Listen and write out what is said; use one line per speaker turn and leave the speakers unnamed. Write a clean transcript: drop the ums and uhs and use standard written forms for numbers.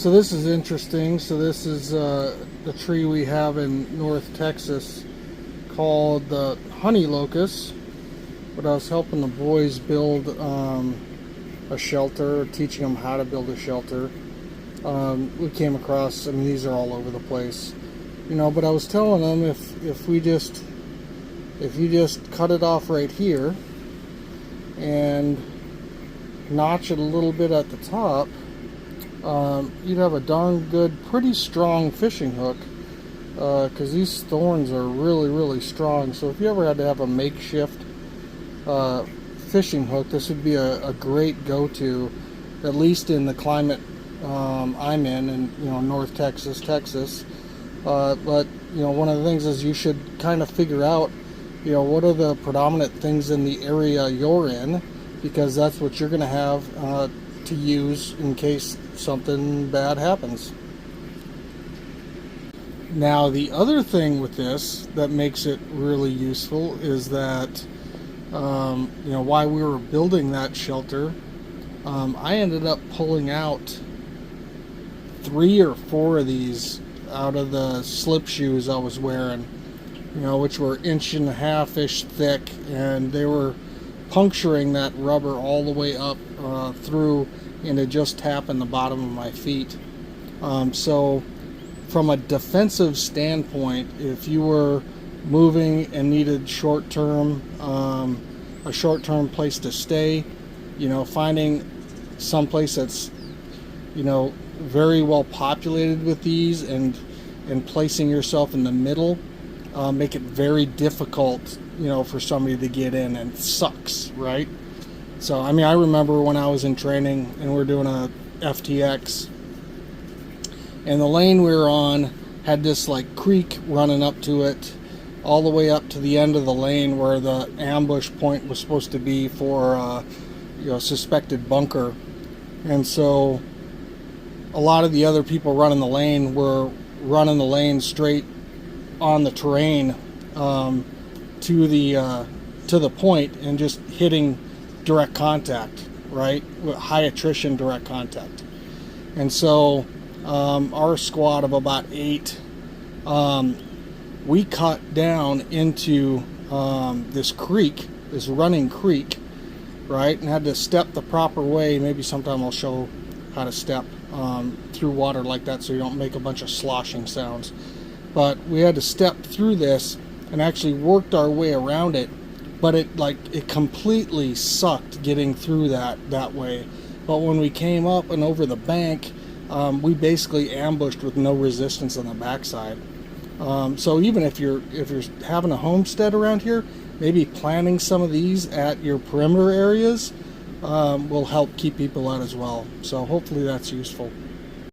So this is interesting. So this is the tree we have in North Texas called the honey locust. But I was helping the boys build a shelter, teaching them how to build a shelter. We came across, I mean, these are all over the place, you know, but I was telling them if you just cut it off right here and notch it a little bit at the top, you'd have a darn good, pretty strong fishing hook, because these thorns are really strong. So if you ever had to have a makeshift fishing hook, this would be a great go-to, at least in the climate I'm in, you know, North Texas. But you know, one of the things is you should kind of figure out, you know, what are the predominant things in the area you're in, because that's what you're going to have to use in case something bad happens. Now, the other thing with this that makes it really useful is that, you know, while we were building that shelter, I ended up pulling out 3 or 4 of these out of the slip shoes I was wearing, you know, which were 1.5 inch thick, and they were puncturing that rubber all the way up through into just tapping the bottom of my feet. So from a defensive standpoint, if you were moving and needed a short-term place to stay, you know, finding some place that's, you know, very well populated with these and placing yourself in the middle make it very difficult, you know, for somebody to get in, and it sucks, right? So I mean, I remember when I was in training and we were doing a FTX, and the lane we were on had this like creek running up to it, all the way up to the end of the lane where the ambush point was supposed to be for you know, suspected bunker. And so a lot of the other people running the lane were running the lane straight on the terrain to the point and just hitting direct contact, right? With high attrition direct contact. And so our squad of about 8, we cut down into this creek, this running creek, right, and had to step the proper way. Maybe sometime I'll show how to step through water like that so you don't make a bunch of sloshing sounds. But we had to step through this and actually worked our way around it, but it completely sucked getting through that way. But when we came up and over the bank, we basically ambushed with no resistance on the backside. So even if you're having a homestead around here, maybe planting some of these at your perimeter areas will help keep people out as well. So hopefully that's useful.